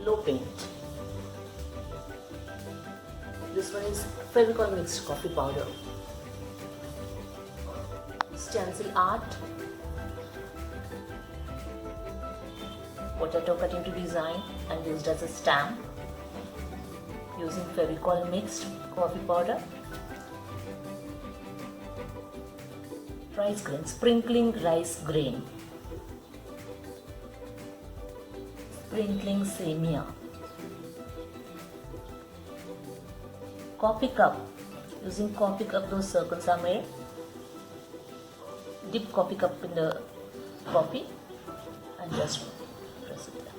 glow paint. This one is Fevicol mixed coffee powder. Stencil art. Potato cut into design and used as a stamp using Fevicol mixed coffee powder. Rice grain, sprinkling rice grain. Sprinkling semia. Coffee cup, using coffee cup those circles are made. Dip coffee cup in the coffee and just press it down.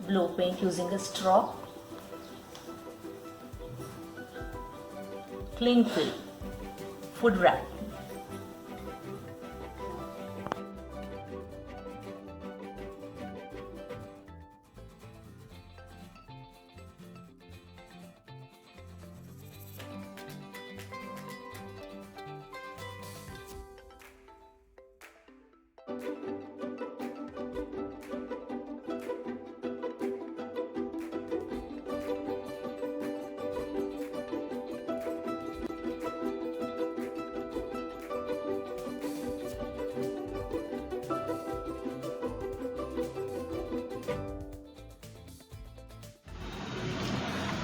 Blow paint using a straw. Cling film, food wrap.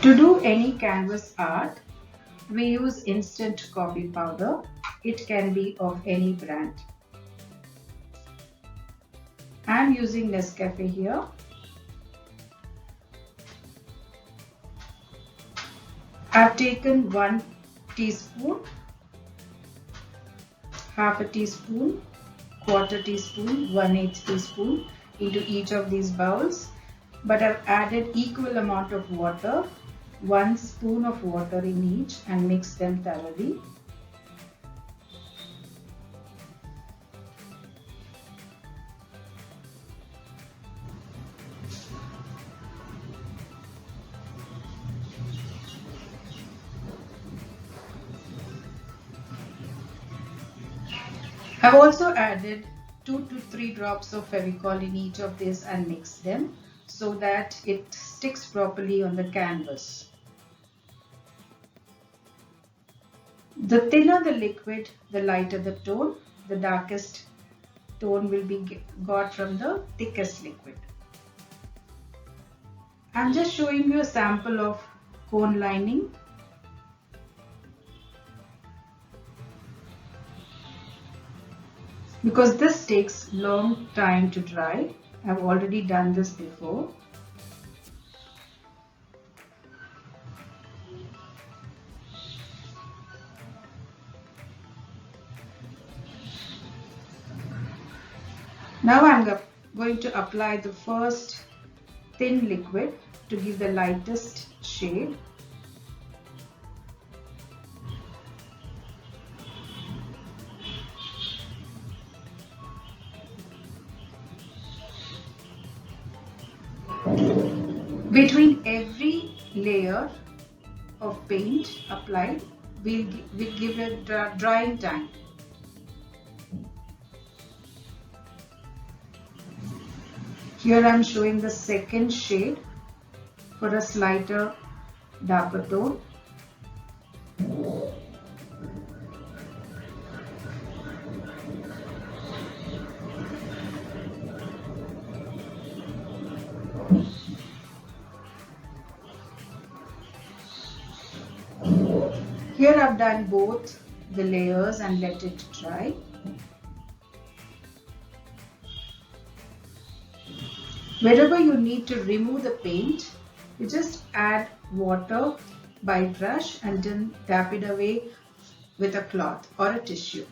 To do any canvas art, we use instant coffee powder. It can be of any brand. I am using Nescafe here. I have taken 1 teaspoon, half a teaspoon, quarter teaspoon, 1/8 teaspoon into each of these bowls. But I've added equal amount of water, 1 spoon of water in each, and mix them thoroughly. I've also added 2 to 3 drops of Fevicol in each of these and mix them so that it sticks properly on the canvas. The thinner the liquid, the lighter the tone. The darkest tone will be got from the thickest liquid. I'm just showing you a sample of cone lining. Because this takes long time to dry. I've already done this before. Now I'm going to apply the first thin liquid to give the lightest shade. Between every layer of paint applied, we'll give a drying time. Here I am showing the second shade for a slighter, darker tone. Here I've done both the layers and let it dry. Wherever you need to remove the paint, you just add water by brush and then tap it away with a cloth or a tissue.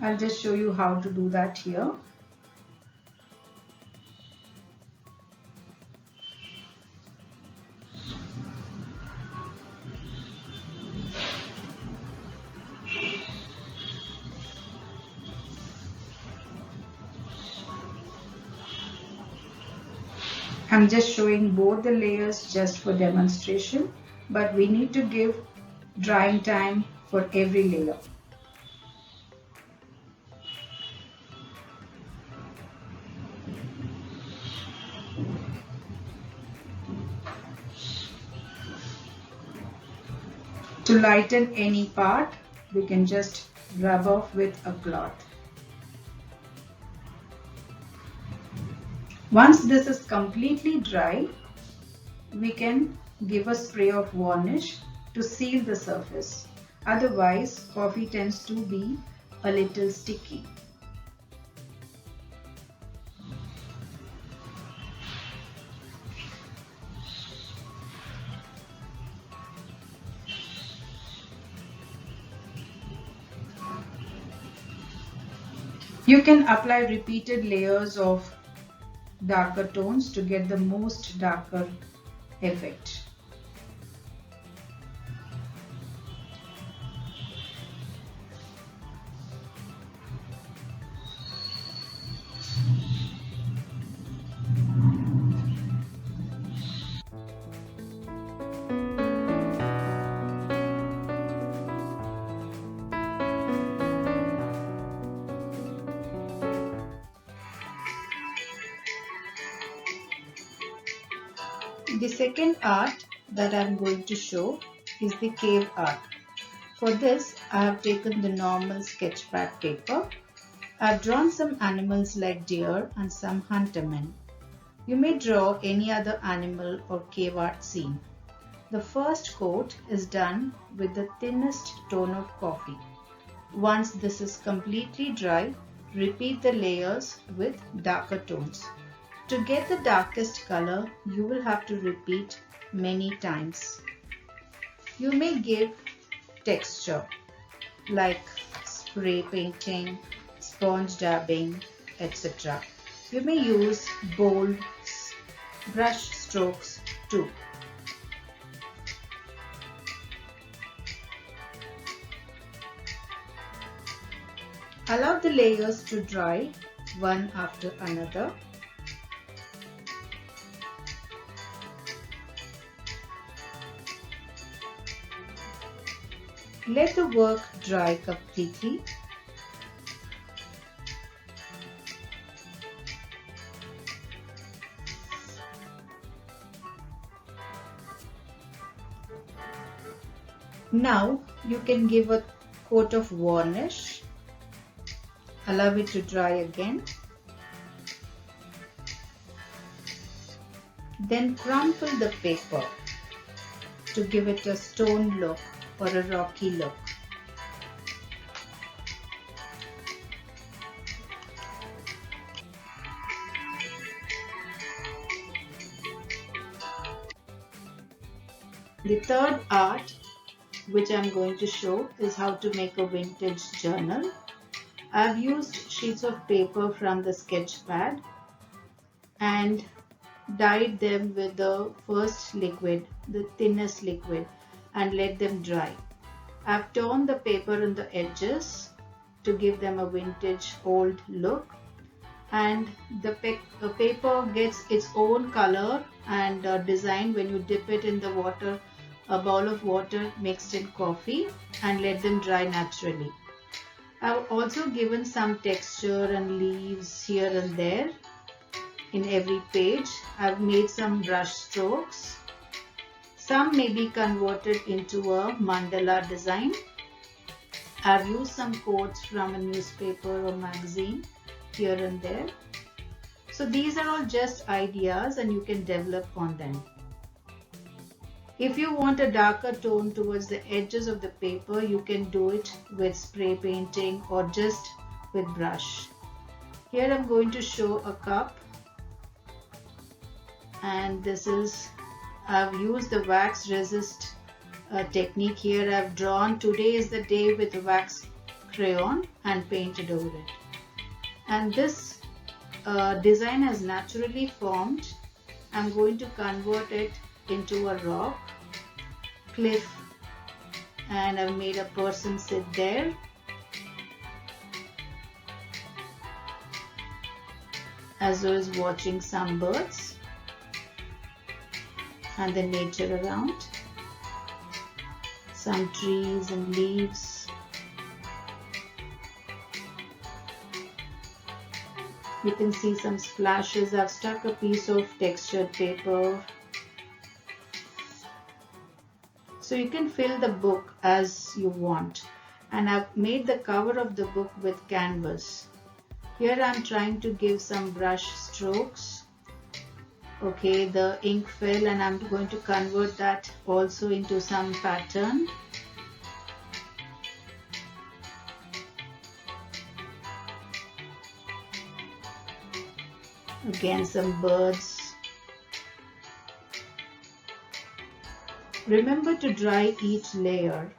I'll just show you how to do that here. I'm just showing both the layers just for demonstration, but we need to give drying time for every layer. To lighten any part, we can just rub off with a cloth. Once this is completely dry, we can give a spray of varnish to seal the surface. Otherwise, coffee tends to be a little sticky. You can apply repeated layers of darker tones to get the most darker effect. The second art that I am going to show is the cave art. For this, I have taken the normal sketchpad paper. I have drawn some animals like deer and some huntermen. You may draw any other animal or cave art scene. The first coat is done with the thinnest tone of coffee. Once this is completely dry, repeat the layers with darker tones. To get the darkest color, you will have to repeat many times. You may give texture like spray painting, sponge dabbing, etc. You may use bold brush strokes too. Allow the layers to dry one after another. Let the work dry completely. Now you can give a coat of varnish. Allow it to dry again. Then crumple the paper to give it a stone look or a rocky look. The third art which I am going to show is how to make a vintage journal. I have used sheets of paper from the sketch pad and dyed them with the first liquid, the thinnest liquid, and let them dry. I have torn the paper on the edges to give them a vintage old look, and the paper gets its own color and design when you dip it in the water, a bowl of water mixed in coffee, and let them dry naturally. I've also given some texture and leaves here and there in every page. I've made some brush strokes. Some may be converted into a mandala design. I've used some quotes from a newspaper or magazine here and there. So these are all just ideas and you can develop on them. If you want a darker tone towards the edges of the paper, you can do it with spray painting or just with brush. Here I'm going to show a cup, and this is, I've used the wax resist technique here. I've drawn "Today is the day" with wax crayon and painted over it. And this design has naturally formed. I'm going to convert it into a rock cliff, and I've made a person sit there. As well as watching some birds and the nature around, some trees and leaves. You can see some splashes. I've stuck a piece of textured paper. So So you can fill the book as you want. And I've made the cover of the book with canvas. Here I'm trying to give some brush strokes. Okay, the ink fell and I'm going to convert that also into some pattern. Again, some birds. Remember to dry each layer.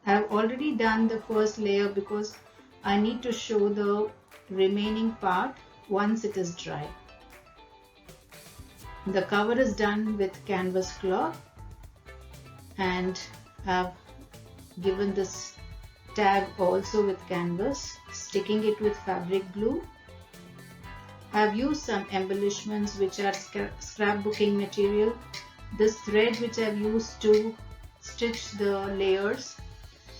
I have already done the first layer because I need to show the remaining part once it is dry. The cover is done with canvas cloth and I've given this tag also with canvas, sticking it with fabric glue. I've used some embellishments which are scrapbooking material. This thread which I've used to stitch the layers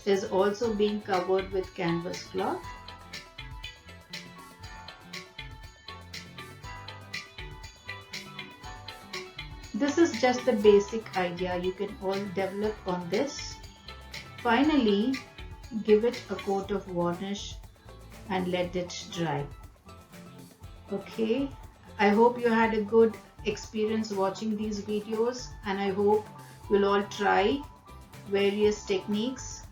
is also being covered with canvas cloth. This is just the basic idea. You can all develop on this. Finally, give it a coat of varnish and let it dry. Okay, I hope you had a good experience watching these videos, and I hope you'll all try various techniques.